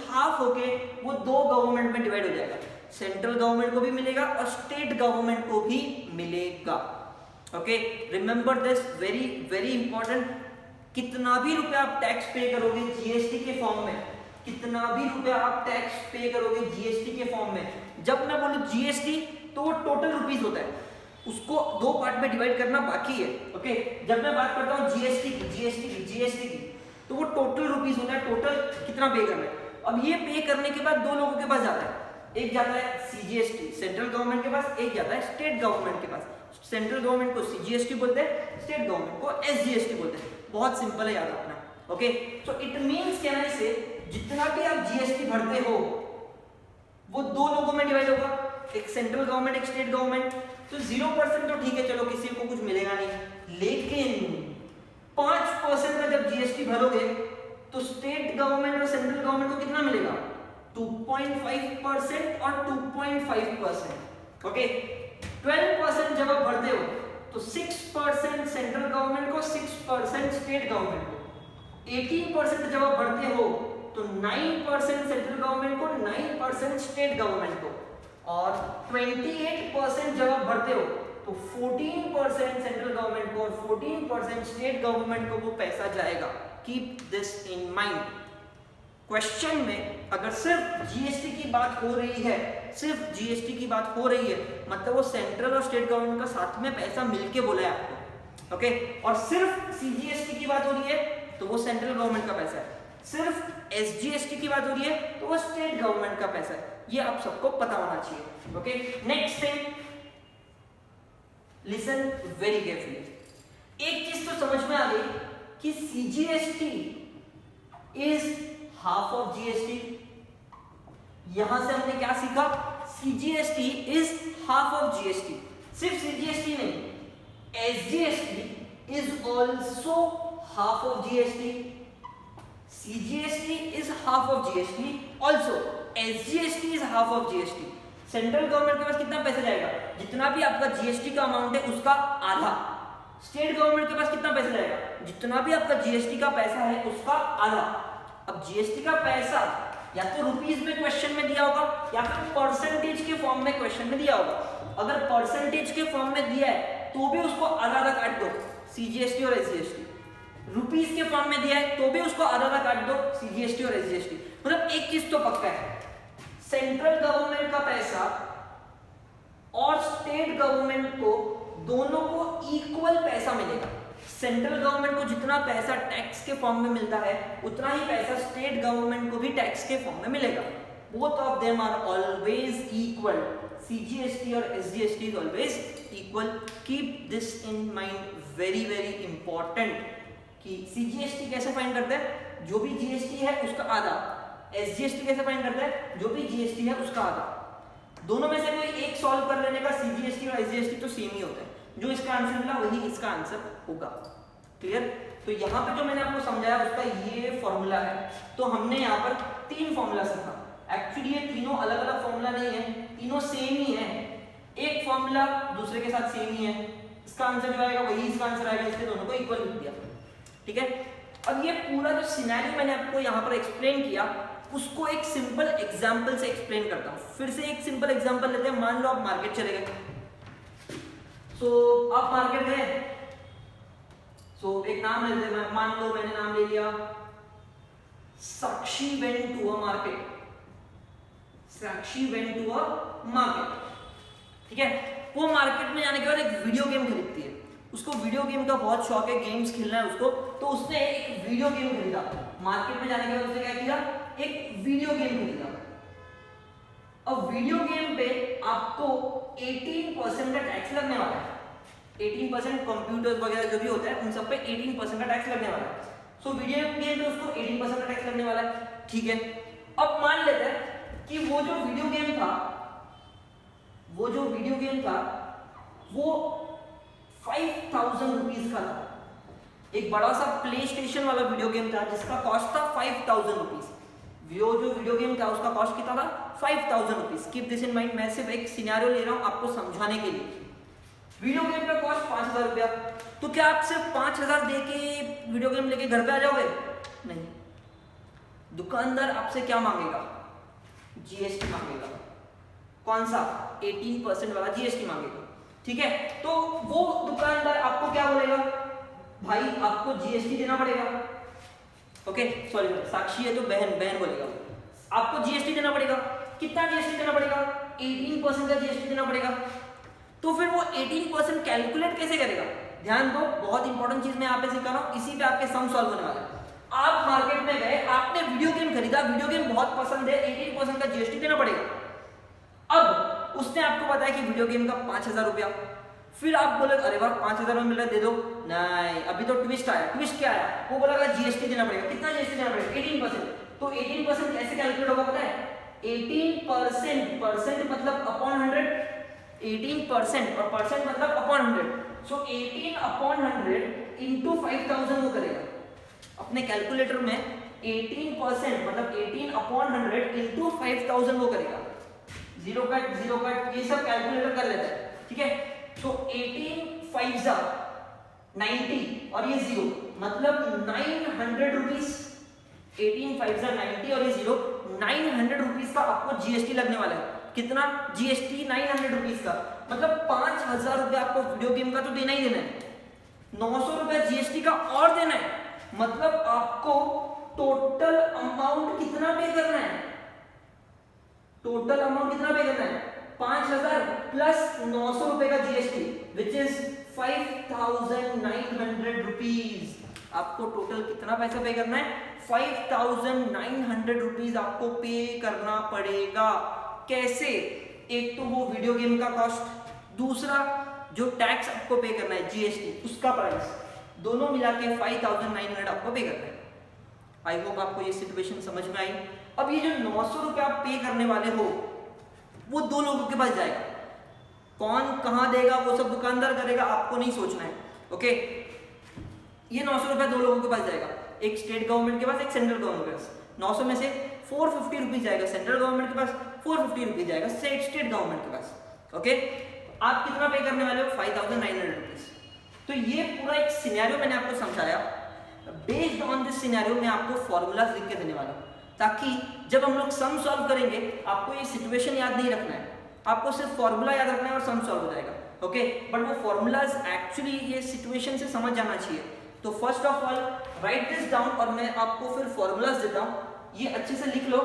हाफ होके वो दो गवर्नमेंट में डिवाइड हो जाएगा। सेंट्रल गवर्नमेंट को भी मिलेगा और स्टेट गवर्नमेंट को भी मिलेगा। Okay, remember this, very very important. कितना भी रुपया आप टैक्स पे करोगे जीएसटी के फॉर्म में, कितना भी रुपया आप टैक्स पे करोगे जीएसटी के फॉर्म में, जब मैं बोलूं जीएसटी तो वो टोटल रुपीज होता है, उसको दो पार्ट में डिवाइड करना बाकी है। ओके, जब मैं बात करता हूं जीएसटी की, तो वो टोटल रुपीज होता है, टोटल कितना पे करना है। अब ये पे करने के बाद दो लोगों के पास जाता है, एक जाता है सीजीएसटी सेंट्रल गवर्नमेंट के पास, एक जाता है स्टेट गवर्नमेंट के पास। सेंट्रल गवर्नमेंट को सीजीएसटी बोलते हैं, स्टेट गवर्नमेंट को एसजीएसटी बोलते हैं। बहुत सिंपल है याद रखना। ओके, सो इट मींस कहना से जितना भी आप जीएसटी भरते हो वो दो लोगों में डिवाइड होगा, एक सेंट्रल गवर्नमेंट, एक स्टेट गवर्नमेंट। तो 0% तो ठीक है, चलो किसी को कुछ मिलेगा नहीं, लेकिन 5% का जब जीएसटी भरोगे तो स्टेट गवर्नमेंट और सेंट्रल गवर्नमेंट को कितना मिलेगा? 2.5% और 2.5%। ओके, 12% जब आप भरते हो तो 6% सेंट्रल गवर्नमेंट को, 6% स्टेट गवर्नमेंट को। 18% जब आप भरते हो तो 9% सेंट्रल गवर्नमेंट को, 9% स्टेट गवर्नमेंट को, और 28% जब आप भरते हो तो 14% सेंट्रल गवर्नमेंट को और 14% स्टेट गवर्नमेंट को वो पैसा जाएगा। Keep this in mind. Question में अगर सिर्फ जीएसटी की बात हो रही है, सिर्फ जीएसटी की बात हो रही है, मतलब वो सेंट्रल और स्टेट गवर्नमेंट का साथ में पैसा मिलके बोला है आपको। ओके, और सिर्फ सीजीएसटी की बात हो रही है तो वो सेंट्रल गवर्नमेंट का पैसा है, सिर्फ एसजीएसटी की बात हो रही है तो वो स्टेट गवर्नमेंट का पैसा है। ये आप सबको पता होना चाहिए। Okay, next thing, listen very carefully. एक चीज तो समझ में आ गई कि CGST is half of GST. यहां से हमने क्या सीखा? CGST is half of GST. सिर्फ सीजीएसटी नहीं, SGST is also half of GST. CGST is half of GST, also SGST is half of GST. Central government के पास कितना पैसा जाएगा? जितना भी आपका जीएसटी का अमाउंट है उसका आधा। स्टेट गवर्नमेंट के पास कितना पैसा जाएगा? जितना भी आपका जीएसटी का पैसा है उसका आधा। अब जीएसटी का पैसा या तो रुपीस में क्वेश्चन में दिया होगा या फिर परसेंटेज के फॉर्म में क्वेश्चन में दिया होगा। अगर परसेंटेज के फॉर्म में दिया है तो भी उसको आधा आधा काट दो, सीजीएसटी और एसजीएसटी। रुपीस के फॉर्म में दिया है तो भी उसको आधा आधा काट दो, सीजीएसटी और एसजीएसटी। मतलब एक चीज तो पक्का है, सेंट्रल गवर्नमेंट का पैसा और स्टेट गवर्नमेंट को, दोनों को इक्वल पैसा मिलेगा। सेंट्रल गवर्नमेंट को जितना पैसा टैक्स के फॉर्म में मिलता है उतना ही पैसा स्टेट गवर्नमेंट को भी टैक्स के फॉर्म में मिलेगा। Both of them are always equal. CGST और SGST is always equal. Keep this in mind, very very important, कि सीजीएसटी कैसे फाइंड करते हैं? जो भी जीएसटी है उसका आधा। एसजीएसटी कैसे फाइंड करता है? जो भी जीएसटी है उसका आधा। दोनों में से कोई एक सॉल्व कर लेने का, सीजीएसटी और एसजीएसटी तो सेम ही होता है। जो इसका आंसर मिला वही इसका आंसर होगा। क्लियर? तो यहाँ पे जो मैंने आपको समझाया उसका ये फॉर्मूला है। तो हमने यहाँ पर 3 फॉर्मूला सीखा। एक्चुअली ये तीनों अलग अलग फॉर्मूला नहीं है, तीनों सेम ही है। एक फॉर्मूला दूसरे के साथ सेम ही है, इसका आंसर जो आएगा वही इसका आंसर आएगा, इसलिए दोनों को इक्वल लिख दिया। ठीक है, अब ये पूरा जो सिनेरियो मैंने आपको यहाँ पर एक्सप्लेन किया उसको एक सिंपल एग्जांपल से एक्सप्लेन करता हूँ। फिर से एक सिंपल एग्जांपल लेते हैं। मान लो आप मार्केट चले गए, सो आप मार्केट गए, सो एक नाम लेते हैं। मान लो मैंने नाम ले लिया साक्षी went to a market. Sakshi went to a market. ठीक है, वो मार्केट में जाने के बाद एक वीडियो गेम खरीदती है। उसको वीडियो गेम का बहुत शौक है, गेम्स खेलना है उसको, तो उसने एक वीडियो गेम खरीदा। मार्केट में जाने के बाद उसने क्या किया, एक वीडियो गेम खरीदा। अब वीडियो गेम पे आपको 18% का टैक्स लगने वाला है। 18% कंप्यूटर वगैरह जो भी होता है उन सब पे 18% का टैक्स लगने वाला है। सो वीडियो गेम पे उसको 18% का टैक्स लगने वाला है। ठीक है, अब मान लेते हैं कि वो जो वीडियो गेम था वो 5000 रुपीज का था। एक बड़ा सा प्ले स्टेशन वाला वीडियो गेम था जिसका कॉस्ट था 5000 रुपीज। जो वीडियो गेम था उसका कॉस्ट कितना था, 5000 rupees. Keep this in mind, मैं सिर्फ एक सिनेरियो ले रहा हूं आपको समझाने के लिए। वीडियो गेम का कॉस्ट 5000 रुपया, तो क्या आप सिर्फ 5000 दे के वीडियो गेम लेके घर पे आ जाओगे? नहीं, दुकानदार आपसे क्या मांगेगा, जीएसटी मांगेगा। कौन सा, 18% वाला जीएसटी मांगेगा। ठीक है, तो वो दुकानदार आपको क्या बोलेगा, भाई आपको जीएसटी देना पड़ेगा। ओके सॉरी, साक्षी है तो बहन बोलेगा, आपको जीएसटी देना पड़ेगा। कितना जीएसटी देना पड़ेगा, 18% का जीएसटी देना पड़ेगा। तो फिर वो 18% कैलकुलेट कैसे करेगा? ध्यान दो, बहुत इंपॉर्टेंट चीज मैं यहाँ पे सिखा रहा हूँ, इसी पे आपके सम सॉल्व होने वाला है। आप मार्केट में गए, आपने वीडियो गेम खरीदा, वीडियो गेम बहुत पसंद है, 18% का जीएसटी देना पड़ेगा। अब उसने आपको बताया कि वीडियो गेम का 5000 रुपया। फिर आप बोले अरे वाह 5000 में मिल रहा है, दे दो। नहीं, अभी तो ट्विस्ट आया। ट्विस्ट क्या आया, वो बोला जीएसटी देना पड़ेगा। कितना जीएसटी देना पड़ेगा, 18%। तो 18% कैसे कैलकुलेट होगा पता है, 18% मतलब अपॉन 100, 18% और परसेंट मतलब अपॉन 100। सो 18 अपॉन 100 इंटू 5000 वो करेगा अपने कैलकुलेटर में। 18% मतलब 18 अपॉन 100 इंटू 5000 वो करेगा। जीरो कट ये सब कैलकुलेटर कर लेता है। ठीक है, तो 18 5 90 और ये 0 मतलब 900 रुपीज। 18 5 90 और ये 0 900 रुपीज का आपको जीएसटी लगने वाला है। कितना जीएसटी, 900 रुपीज का, मतलब 5000 रुपए आपको वीडियो गेम का तो देना ही देना है, 900 रुपए जीएसटी का और देना है। मतलब आपको टोटल अमाउंट कितना पे करना है, टोटल अमाउंट कितना पे करना है, 5000 प्लस 900 रुपए का जीएसटी विच इज 5900 रुपीज। आपको टोटल कितना पैसा पे करना है, 5900 रुपीज आपको पे करना पड़ेगा। कैसे, एक तो वो वीडियो गेम का कॉस्ट, दूसरा जो टैक्स आपको पे करना है जीएसटी उसका प्राइस, दोनों मिला के 5900 आपको पे करना है। आई होप आपको ये सिचुएशन समझ में आई। अब ये जो 900 रुपए आप पे करने वाले हो वो 2 लोगों के पास जाएगा। कौन कहां देगा वो सब दुकानदार करेगा, आपको नहीं सोचना है। ओके, ये 900 रुपए 2 लोगों के पास जाएगा, एक स्टेट गवर्नमेंट के पास, एक सेंट्रल गवर्नमेंट के पास। 900 में से 450 रुपीज जाएगा सेंट्रल गवर्नमेंट के पास, 450 रुपीज जाएगा स्टेट गवर्नमेंट के पास। ओके, आप कितना पे करने वाले हो, 5900 रुपीज। तो ये पूरा एक सिनेरियो मैंने आपको समझाया। बेस्ड ऑन दिस सिनेरियो मैं आपको फॉर्मूलाज लिख के देने वाला हूं, ताकि जब हम लोग सम सॉल्व करेंगे आपको ये सिचुएशन याद नहीं रखना है, आपको सिर्फ फॉर्मूला याद रखना है और सम सॉल्व हो जाएगा। ओके, बट वो फॉर्मूलाज एक्चुअली ये सिचुएशन से समझ जाना चाहिए। तो first of all right this down और मैं आपको फिर फॉर्मूलाज देता हूं, ये अच्छे से लिख लो।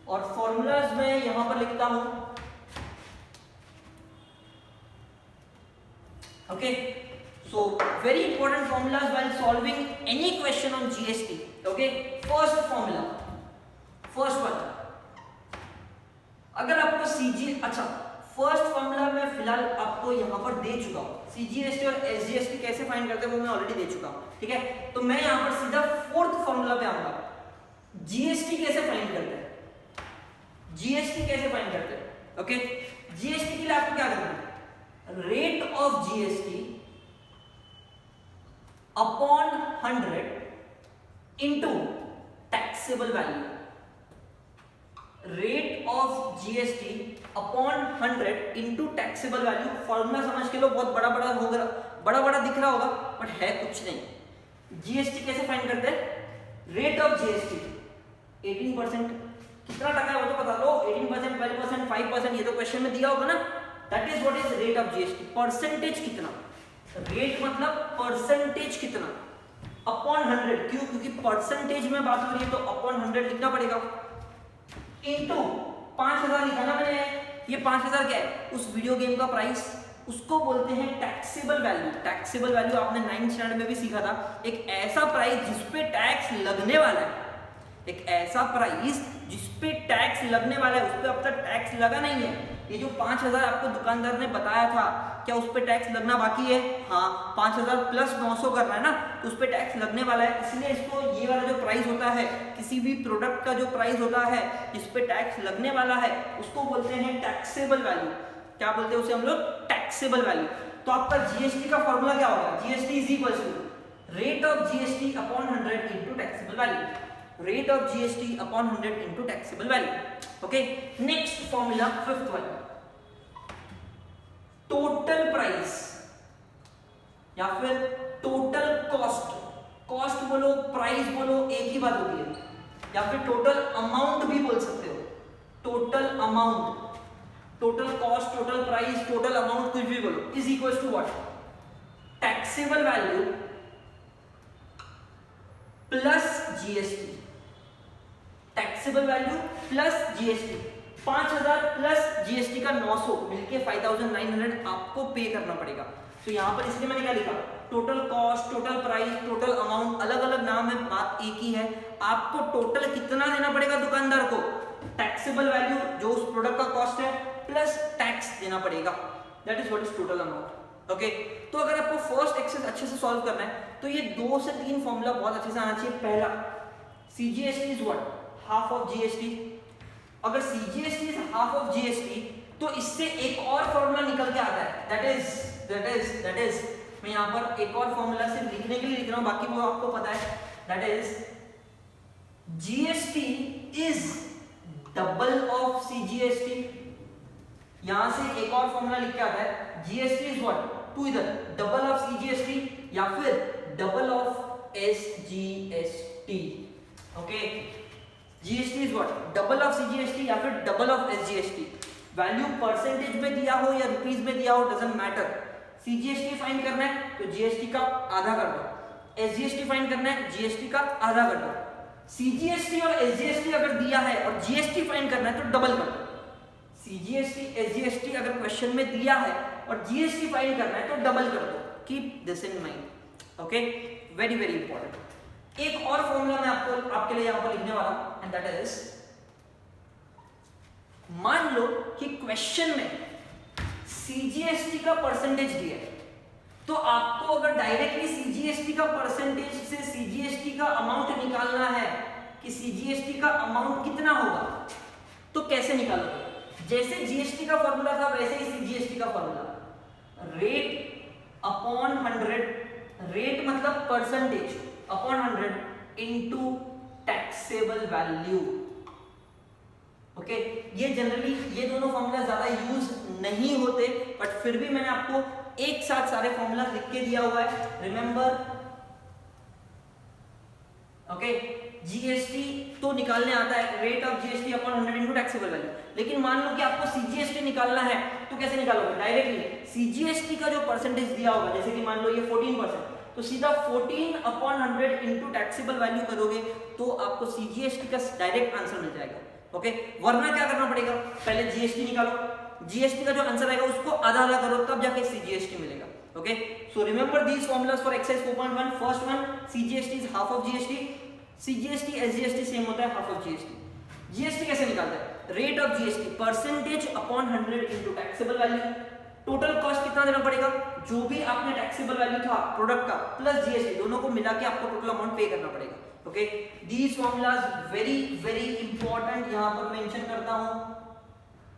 और फॉर्मूलाज मैं यहां पर लिखता हूं। Okay, so very important formulas while solving any question on GST. Okay, first formula, first one, अगर आपको CG, अच्छा फर्स्ट फॉर्मूला मैं फिलहाल आपको यहां पर दे चुका हूं, CGST और SGST कैसे फाइंड करते हैं वो मैं ऑलरेडी दे चुका हूं। ठीक है, तो मैं यहां पर सीधा फोर्थ फॉर्मूला पे आऊंगा। GST कैसे फाइंड करते हैं, GST कैसे फाइंड करते हैं। ओके, GST के लिए आपको क्या करना है, rate of GST upon 100 into taxable value. Rate of GST upon 100 into taxable value. Formula समझ के लो, बहुत बड़ा बड़ा होगा, बड़ा बड़ा दिख रहा होगा बट है कुछ नहीं। जीएसटी कैसे फाइंड करते हैं, रेट ऑफ जीएसटी 18%, कितना टका है वो तो बता लो, 18%, 12%, 5%, ये तो क्वेश्चन में दिया होगा ना। That is what is rate of GST. Percentage कितना, रेट मतलब परसेंटेज कितना, अपॉन 100, क्यों? क्योंकि परसेंटेज में बात हो रही है तो अपॉन 100 लिखना पड़ेगा, इनटू 5000 लिखा ना मैंने। ये 5000 क्या है? उस वीडियो गेम का प्राइस, उसको बोलते हैं टैक्सेबल वैल्यू। टैक्सेबल वैल्यू आपने 9th स्टैंडर्ड में भी सीखा था, एक ऐसा प्राइस जिसपे टैक्स लगने वाला है, एक ऐसा प्राइस जिसपे टैक्स लगने वाला है, उस पे अब तक टैक्स लगा नहीं है। ये जो 5000 आपको दुकानदार ने बताया था, क्या उस पे टैक्स लगना बाकी है? हाँ, 5000 प्लस 900 करना है ना, तो उस पे टैक्स लगने वाला है। इसलिए इसको, ये वाला जो प्राइस होता है, किसी भी प्रोडक्ट का जो प्राइस होता है जिस पे टैक्स लगने वाला है, उसको बोलते हैं टैक्सेबल वैल्यू। क्या बोलते हैं उसे हम लोग? Taxable value. तो आपका जीएसटी का फॉर्मूला क्या होगा? GST is equal to rate of GST upon 100 into taxable value. Rate of GST upon 100 into taxable value. Okay. Next formula, fifth one. Total price या फिर total cost. Cost बोलो, price बोलो, एक ही बात होती है। या फिर total amount भी बोल सकते हो। Total amount, total cost, total price, total amount कुछ भी बोलो, is equals to what? Taxable value plus GST। Taxable value plus GST, 5000 plus GST का 900 मिलके 5900 आपको पे करना पड़ेगा। तो यहाँ पर इसलिए मैंने क्या लिखा? Total cost, total price, total amount, अलग अलग नाम है, बात एक ही है। आपको टोटल कितना देना पड़ेगा दुकानदार को? टैक्सेबल वैल्यू जो उस प्रोडक्ट का कॉस्ट है प्लस टैक्स देना पड़ेगा, that is what is total amount. Okay, तो अगर आपको फर्स्ट एक्सेस अच्छे से सॉल्व करना है तो ये 2 से 3 फॉर्मूला बहुत अच्छे से आना चाहिए। पहला, CGST is what? Half of GST. अगर CGST is half of GST तो इससे एक और फॉर्मूला निकल के आता है, दैट इज मैं यहां पर एक और फॉर्मूला सिर्फ लिखने के लिए लिख रहा हूं, बाकी वो आपको पता है। That is GST is double of CGST. यहां से एक और फॉर्मूला लिख के आता है, जीएसटी इज व्हाट? टू इधर डबल ऑफ सीजीएसटी या फिर double of SGST. Okay, GST is what? Double of CGST या फिर double of SGST. Value percentage में दिया हो या रुपीस में दिया हो, डजंट मैटर। सीजीएसटी फाइंड करना है तो जीएसटी का आधा कर दो, एसजीएसटी फाइंड करना है जीएसटी का आधा कर दो। सीजीएसटी और एसजीएसटी अगर दिया है और जीएसटी फाइंड करना है तो डबल कर दो। सीजीएसटी एसजीएसटी अगर क्वेश्चन में दिया है और जीएसटी फाइंड करना है तो डबल कर दो। Keep this in mind. Okay, very very important. एक और फॉर्मूला मैं आपके लिए यहां पर लिखने वाला हूं, एंड दैट इज, मान लो कि क्वेश्चन में सीजीएसटी का परसेंटेज दिया है, तो आपको अगर डायरेक्टली सीजीएसटी का परसेंटेज से सीजीएसटी का अमाउंट निकालना है कि सीजीएसटी का अमाउंट कितना होगा, तो कैसे निकालोगे? जैसे जीएसटी का फॉर्मूला था वैसे ही सीजीएसटी का फॉर्मूला, रेट अपॉन 100, रेट मतलब percentage upon 100 into taxable value. Okay, ये जनरली ये दोनों फॉर्मूला ज्यादा यूज नहीं होते, बट फिर भी मैंने आपको एक साथ सारे फॉर्मूला लिख के दिया हुआ है, रिमेंबर। ओके, जीएसटी तो निकालने आता है, rate of GST upon 100 into taxable value. लेकिन मान लो कि आपको सीजीएसटी निकालना है तो कैसे निकालोगे? डायरेक्टली सीजीएसटी का जो परसेंटेज दिया होगा, जैसे कि मान लो ये 14%, तो सीधा 14 अपॉन 100 इनटू टैक्सेबल वैल्यू करोगे तो आपको सीजीएसटी का डायरेक्ट आंसर मिल जाएगा। ओके, वरना क्या करना पड़ेगा? पहले जीएसटी निकालो, जीएसटी का जो आंसर आएगा उसको आधा आधा करो, तब जाके सीजीएसटी मिलेगा। Okay, so remember these formulas for exercise 4.1। First one, CGST is half of GST, CGST SGST same होता है, हाफ ऑफ जीएसटी। जीएसटी कैसे निकालते हैं? Rate of GST percentage upon 100 into taxable value. Total cost कितना देना पड़ेगा? जो भी आपने टैक्सेबल वैल्यू था प्रोडक्ट का प्लस जीएसटी, दोनों को मिला के आपको टोटल अमाउंट पे करना पड़ेगा। Okay, these formulas very very important, यहां पर मेंशन करता हूं।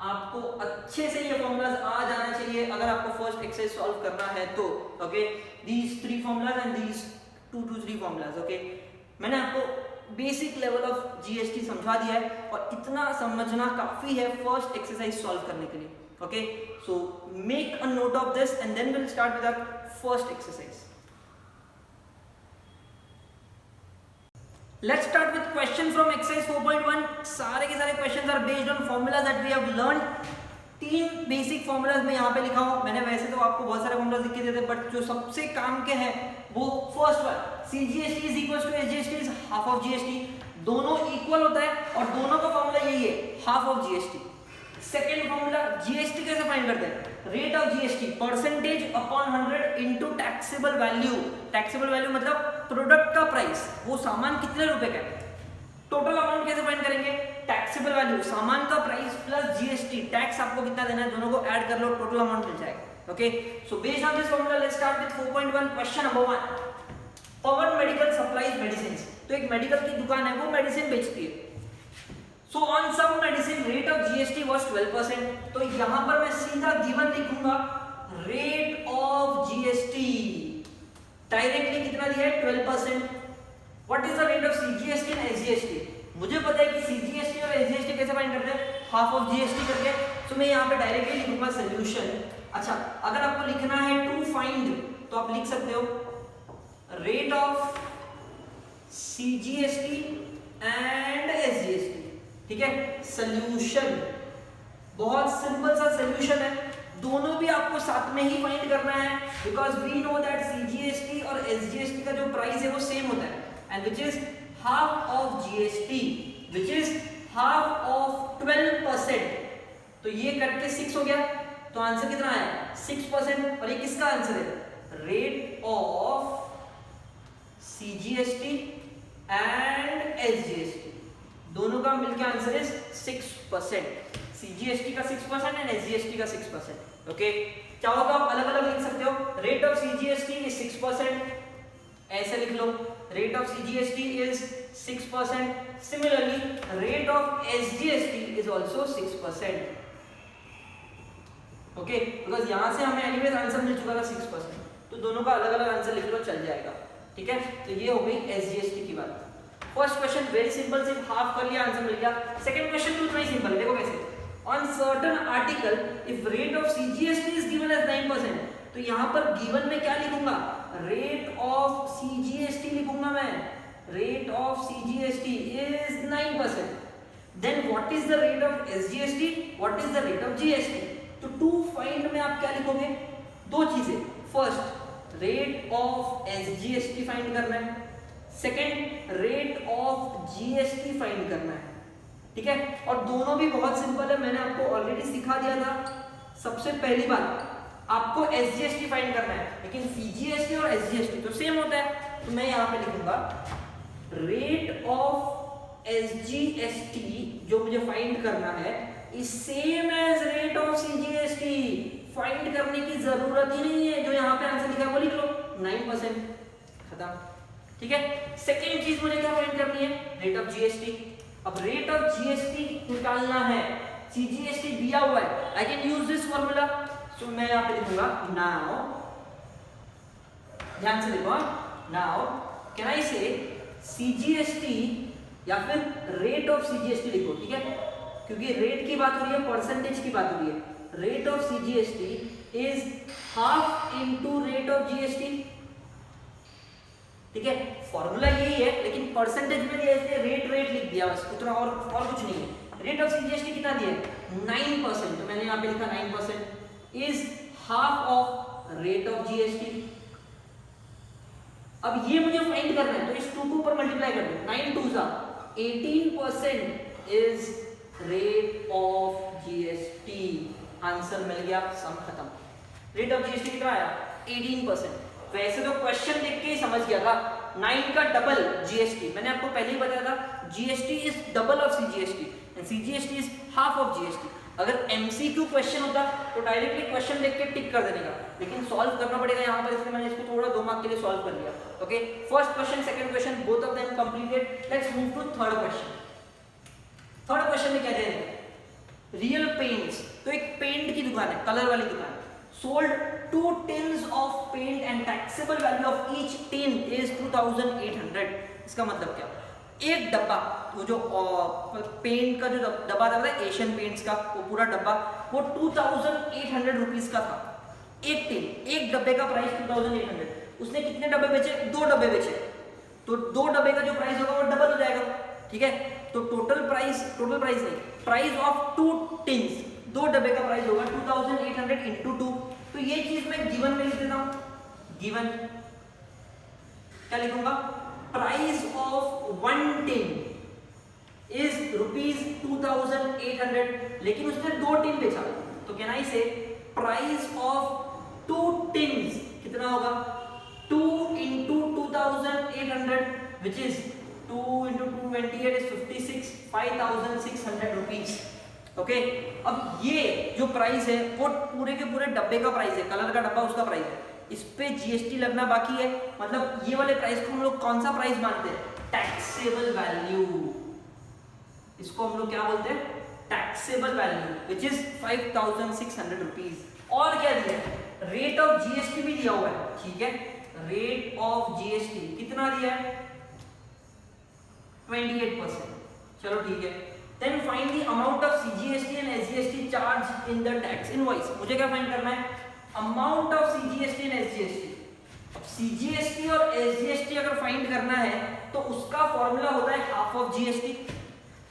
आपको अच्छे से ये फॉर्मूलाज आ जाना चाहिए अगर आपको फर्स्ट एक्सरसाइज सॉल्व करना है तो। Okay, these 3 formulas and these 2 to 3 formulas. Okay, मैंने आपको बेसिक लेवल ऑफ जीएसटी समझा दिया है और इतना समझना काफी है फर्स्ट एक्सरसाइज सॉल्व करने के लिए। Okay, so make a note of this and then will start with our first exercise. Let's start with question from exercise 4.1. सारे के सारे questions are based on formulas that we have learned तीन basic formulas मैं यहाँ पे लिखा हूँ। मैंने वैसे तो आपको बहुत सारे फॉर्मूलाज लिख के देते, बट जो सबसे काम के हैं वो first one, CGST is equal to SGST is half of GST। दोनों इक्वल होता है और दोनों का फॉर्मूला यही है, half of GST। Second formula, GST कैसे फाइंड करते हैं? Rate of GST percentage upon 100 into taxable value. Taxable value मतलब प्रोडक्ट का प्राइस, वो सामान कितने रुपए का है। टोटल अमाउंट कैसे फाइंड करेंगे? टैक्सेबल वैल्यू, सामान का प्राइस प्लस GST, टैक्स आपको कितना देना है, दोनों को ऐड कर लो, टोटल अमाउंट मिल जाएगा। Okay, so based on this formula let's start with 4.1 question number 1। Pawan medical supplies medicine. तो एक मेडिकल की दुकान है, वो मेडिसिन बेचती है। So on some medicine rate of GST was 12%। तो यहां पर मैं सीधा गिवन लिखूंगा रेट ऑफ GST, डायरेक्टली कितना दिया है 12%। What is the rate of CGST and SGST? मुझे पता है कि CGST और SGST कैसे फाइंड करते हैं, हाफ ऑफ GST करके। सो मैं यहां पे डायरेक्टली लिखूंगा सॉल्यूशन। अच्छा, अगर आपको लिखना है टू फाइंड तो आप लिख सकते हो rate of CGST and SGST, ठीक है। सॉल्यूशन बहुत सिंपल सा सॉल्यूशन है, दोनों भी आपको साथ में ही फाइंड करना है, because we know that CGST और SGST का जो प्राइस है वो सेम होता है, and which is half of GST, which is half of 12%। तो ये कट के 6 हो गया, तो आंसर कितना है 6%। और ये किसका आंसर है? Rate of CGST and SGST, दोनों का मिलकर आंसर इज 6%। CGST का 6% एंड SGST का 6%। ओके, चाहो तो आप अलग अलग लिख सकते हो। रेट ऑफ CGST इज 6%, ऐसे लिख लो, rate of CGST is 6%। Similarly rate of SGST is also 6%। Okay, because यहां से हमें एनीवेज आंसर मिल चुका था 6%, तो दोनों का अलग अलग आंसर लिख लो, चल जाएगा। ठीक है, तो ये हो गई SGST की बात। फर्स्ट क्वेश्चन वेरी सिंपल, सिर्फ हाफ कर लिया, आंसर मिल गया। सेकंड क्वेश्चन भी उतना ही सिंपल है, देखो कैसे। On certain article if rate of CGST is given as 9%, तो यहां पर गिवन में क्या लिखूंगा? रेट ऑफ CGST लिखूंगा मैं। Rate of CGST is 9%। Then what is the rate of SGST, what is the rate of GST? तो to find में आप क्या लिखोगे? दो चीजें, first rate of SGST find करना है, second rate of GST find करना है। ठीक है, और दोनों भी बहुत सिंपल है, मैंने आपको ऑलरेडी सिखा दिया था। सबसे पहली बात, आपको SGST फाइंड करना है, लेकिन CGST और SGST तो सेम होता है, तो मैं यहां पे लिखूंगा रेट ऑफ SGST जो मुझे फाइंड करना है is same as rate of CGST। Find करने की जरूरत ही नहीं है, जो यहाँ पे आंसर लिखा है वो लिख लो, 9%, खत्म। ठीक है, सेकेंड चीज मुझे क्या फाइंड करनी है? Rate of GST। अब रेट ऑफ GST निकालना है, CGST दिया हुआ है, I can use this formula. So मैं यहाँ पे लिखूंगा नाउ, ध्यान से लिखो, नाउ कैन आई से CGST या फिर रेट ऑफ CGST लिखो, ठीक है, क्योंकि रेट की बात हो रही है, परसेंटेज की बात हो रही है। Rate of CGST is half into rate of GST। ठीक है, फॉर्मूला यही है, लेकिन परसेंटेज में दिया इसलिए रेट लिख दिया बस, उतना और कुछ नहीं है। रेट ऑफ CGST कितना दिया है? 9%, तो मैंने यहाँ पे लिखा 9% is half of rate of GST। अब ये मुझे फाइंड करना है, तो इस 2 को ऊपर मल्टीप्लाई कर दो, 9 2 जा 18% is rate of GST। Answer मिल गया, सम खत्म। रेट ऑफ GST कितना आया? 18%। वैसे तो क्वेश्चन देख के ही समझ गया था, 9 का डबल GST, मैंने आपको पहले ही बताया था, GST is double of CGST and CGST is half of GST। अगर MCQ क्वेश्चन होता तो डायरेक्टली क्वेश्चन देख के टिक कर देने का, लेकिन सॉल्व करना पड़ेगा यहाँ पर, इसलिए मैंने इसको थोड़ा 2 मार्क के लिए सॉल्व कर लिया। Okay, first question, second question, both of them completed. Let's move to third question. Third question में क्या दे रहे हैं? रियल पेंट्स, तो एक पेंट की दुकान है, कलर वाली दुकान, sold 2 tins of paint and taxable value of each tin is 2800। इसका मतलब क्या? एक डब्बा, वो जो पेंट का जो डब्बा था एशियन पेंट्स का, वो पूरा डब्बा वो 2800 रुपीज का था। एक टिन, एक डब्बे का प्राइस 2800। उसने कितने डब्बे बेचे? 2 डब्बे बेचे, तो 2 डब्बे का जो प्राइस होगा वो डबल हो जाएगा। ठीक है, तो टोटल प्राइस नहीं, प्राइस ऑफ 2 टिन्स, दो डब्बे का प्राइस होगा 2800 इंटू 2। तो ये चीज मैं गिवन में लिख देता हूं, गिवन क्या लिखूंगा, प्राइस ऑफ 1 टिन इज ₹2800, लेकिन उसने 2 टिन बेचा, तो कैन आई से प्राइस ऑफ 2 टिन्स कितना होगा, 2 into 2800 which is 2 into 228 is 56, 5600 rupees। Okay, अब ये जो प्राइस है वो पूरे के पूरे डब्बे का प्राइस है, कलर का डब्बा उसका प्राइस है, इस पे जीएसटी लगना बाकी है। मतलब ये वाले प्राइस को हम लोग कौन सा प्राइस मानते हैं, टैक्सेबल वैल्यू। इसको हम लोग क्या बोलते हैं, taxable value, which is 5600 rupees. और क्या दिया है, रेट ऑफ जीएसटी भी दिया हुआ है, ठीक है, रेट ऑफ जीएसटी कितना दिया है, 28%। चलो ठीक है, then find the amount of CGST and SGST charge in the tax invoice. मुझे क्या फाइंड करना है, amount of CGST and SGST. CGST और एसजीएसटी अगर फाइंड करना है तो उसका फॉर्मूला होता है हाफ ऑफ जीएसटी।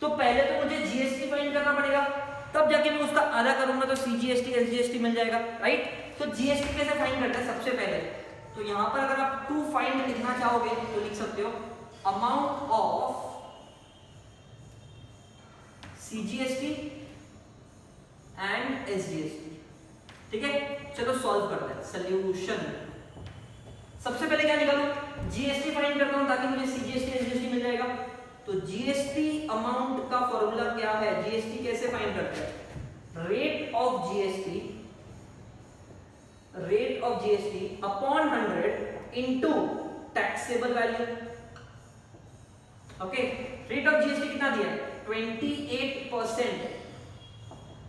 तो पहले तो मुझे जीएसटी फाइंड करना पड़ेगा, तब जाके मैं उसका आधा करूंगा तो सीजीएसटी एसजीएसटी मिल जाएगा, राइट। तो जीएसटी कैसे फाइंड करते हैं, सबसे पहले तो यहां पर अगर आप टू फाइंड लिखना चाहोगे तो लिख सकते हो amount of CGST and SGST, ठीक है। चलो सॉल्व करते हैं, सोल्यूशन। सबसे पहले क्या निकालूं, जीएसटी फाइंड करता हूं ताकि मुझे सीजीएसटी एसजीएसटी मिल जाएगा। तो जीएसटी अमाउंट का फॉर्मूला क्या है, जीएसटी कैसे फाइंड करते हैं, rate of GST upon 100 into taxable value. Okay, rate of GST कितना दिया है, 28%,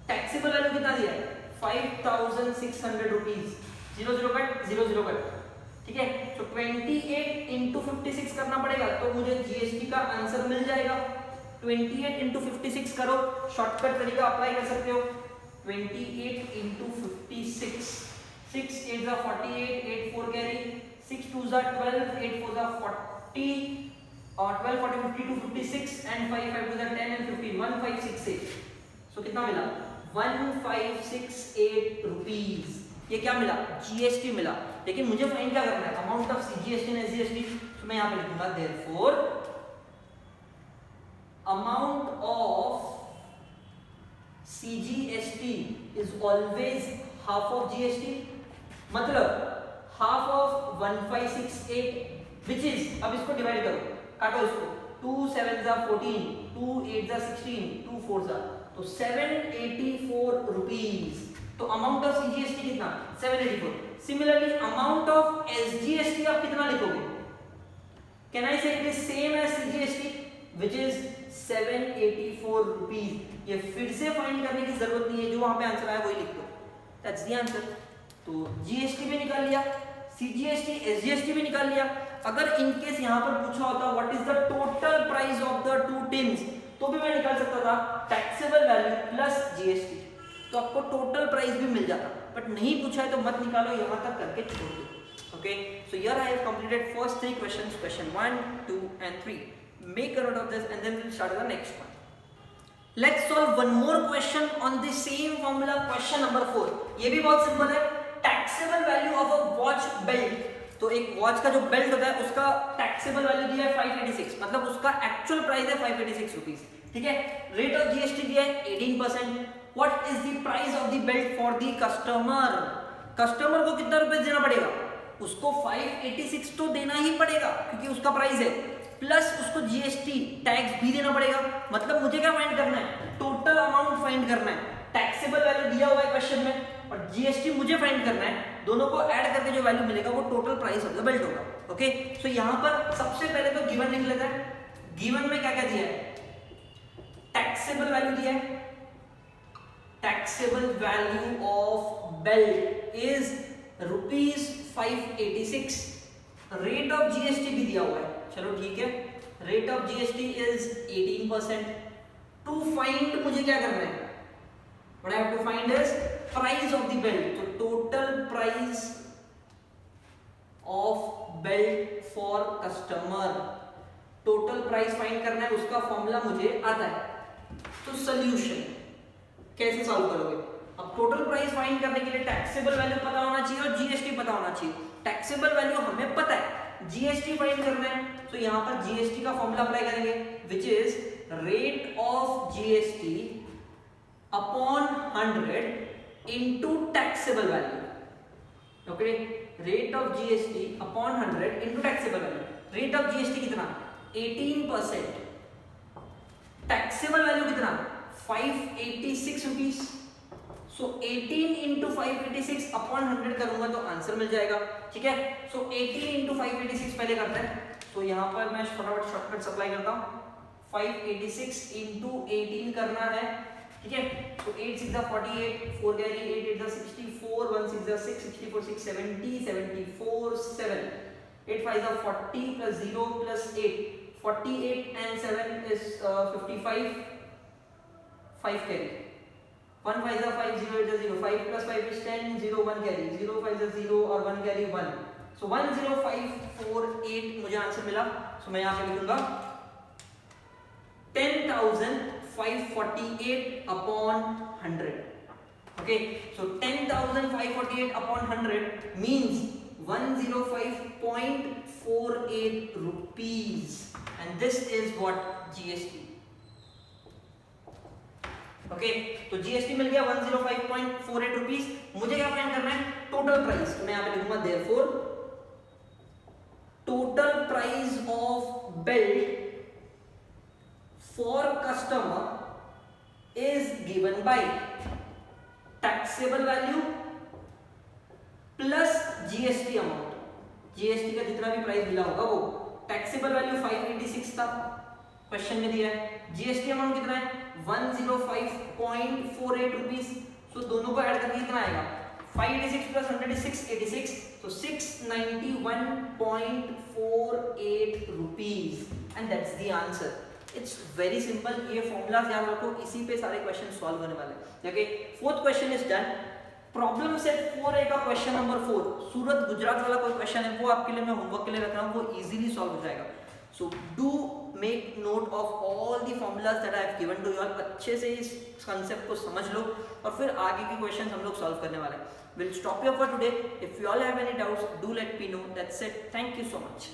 टैक्सेबल वैल्यू कितना दिया है, 5600 रुपीज, 00 कट 00 कट, ठीक है। तो 28 इंटू 56 करना पड़ेगा तो मुझे जीएसटी का आंसर मिल जाएगा। 28 इंटू 56 करो, शॉर्टकट तरीका अप्लाई कर सकते हो। 28 इंटू 56, 6 8 जा 48, 8 4 कैरी, 6 2 जा 12, 8 4 जा 40 और 12 40 52 56 एंड 5 5 2 जा 10 एंड 15 1568। सो कितना मिला, 1568 रुपीज। ये क्या मिला, जीएसटी मिला। लेकिन मुझे फाइंड क्या करना है, amount of CGST and SGST. तो मैं यहां पे लिखूंगा therefore amount of CGST is always half of GST. मतलब हाफ ऑफ 1568 विच इज, अब इसको डिवाइड करो, काटो इसको, 2 7 जा 14, 2 8 जा 16, 2 4 जा, तो 784 रुपीज। तो अमाउंट ऑफ सीजीएसटी कितना, 784। सिमिलरली अमाउंट ऑफ एसजीएसटी आप कितना लिखोगे, can I say it is same as CGST which is 784 rupees. ये फिर से फाइंड करने की जरूरत नहीं है, जो वहां पे आंसर आया वही लिख दो, दैट्स द आंसर। तो जीएसटी भी निकाल लिया, सीजीएसटी एसजीएसटी भी निकाल लिया। अगर इनकेस यहां पर पूछा होता what is the total price of the 2 tins, तो भी मैं निकाल सकता था टैक्सेबल वैल्यू प्लस जीएसटी, तो आपको टोटल प्राइस भी मिल जाता। बट नहीं पूछा है तो मत निकालो, यहां तक करके छोड़ दो। Okay, so here I have completed first 3 questions, question 1 2 and 3. Make a note of this and then we'll start the next one. Let's solve one more question on the same formula, question number 4. ये भी बहुत simple है, taxable value of a watch belt. तो एक watch का जो belt होता है उसका टैक्सेबल वैल्यू दिया है 586, मतलब उसका एक्चुअल प्राइस है 586 रुपीज, ठीक है। रेट ऑफ जीएसटी दिया है 18%। What is the price of the belt for the customer, customer को कितना रुपए देना पड़ेगा, उसको 586 तो देना ही पड़ेगा क्योंकि उसका प्राइस है, प्लस उसको जीएसटी टैक्स भी देना पड़ेगा। मतलब मुझे क्या फाइंड करना है, टोटल अमाउंट फाइंड करना है। टैक्सेबल वैल्यू दिया हुआ है क्वेश्चन में और जीएसटी मुझे फाइंड करना है, दोनों को ऐड करके जो वैल्यू मिलेगा वो total price of the belt होगा। ओके, सो यहां पर सबसे पहले तो गिवन लिख लेते हैं। गिवन में क्या क्या दिया है, टैक्सेबल वैल्यू दिया है, taxable value of belt is ₹586। Rate of GST भी दिया हुआ है, चलो ठीक है, rate of GST is 18%। To find मुझे क्या करना है, what I have to find is price of the belt. तो total price of belt for customer, total price find करना है, उसका फॉर्मूला मुझे आता है। तो सॉल्यूशन, कैसे सॉल्व करोगे? अब टोटल प्राइस फाइंड करने के लिए टैक्सेबल वैल्यू पता होना चाहिए और जीएसटी पता होना चाहिए। टैक्सेबल वैल्यू हमें पता है, जीएसटी फाइंड करना है, तो यहां पर जीएसटी का फॉर्मूला अप्लाई करेंगे, which is rate of GST upon 100 into taxable value. Okay, rate of GST upon 100 into taxable value. Rate of GST कितना? 18%। टैक्सेबल वैल्यू कितना? 586 रुपीस। सो 18 इंटू 586 अपॉन 100 करूंगा तो आंसर मिल जाएगा। ठीक है, सो 18 इंटू 586 पहले करते हैं, तो यहां पर मैं फटाफट शॉर्टकट अप्लाई करता हूं। 586 इंटू 18 करना है, ठीक है, तो 8 6 48, 4 carry 8 8 64, 1 6 6 64 6 70 74 7, 8 5 40 plus 0 plus 8, 48 and 7 is 55, 5 carry, 1 5 5 0 8 0, 5 plus 5 is 10, 0 1 carry, 0 5 0 और 1 carry 1, so 10548 मुझे आंसर मिला। सो मैं यहाँ पे लिखूंगा 10,548 upon 100. Okay, so 10,548 upon 100 means 105.48 rupees, and this is what GST. Okay, तो GST मिल गया 105.48 रुपीस। मुझे क्या फाइंड करना है? Total price. तो मैं यहाँ पे लिखूंगा therefore total price of belt for customer is given by taxable value plus GST amount। GST का जितना भी प्राइस मिला होगा वो, टैक्सेबल वैल्यू 586 था, क्वेश्चन में दिया है। GST अमाउंट कितना है? 105.48 रुपीस। सो दोनों को ऐड करके कितना आएगा? 586 plus 100 is 686, so 691.48 rupees, and that's the answer. It's very simple। ये फॉर्मूलाज याद रखो, इसी पे सारे क्वेश्चन सॉल्व होने वाले हैं। Okay, fourth question is done. Problem set 4A का क्वेश्चन नंबर 4, सूरत गुजरात वाला कोई क्वेश्चन है, वो आपके लिए मैं होमवर्क के लिए रख रहा हूँ, वो इजीली सॉल्व हो जाएगा। So do make note of all the formulas that I have given to you all. अच्छे से इस कंसेप्ट को समझ लो और फिर आगे के क्वेश्चन हम लोग सॉल्व करने वाले हैं। We'll stop here for today. If you all have any doubts, do let me know. That's it. Thank you so much.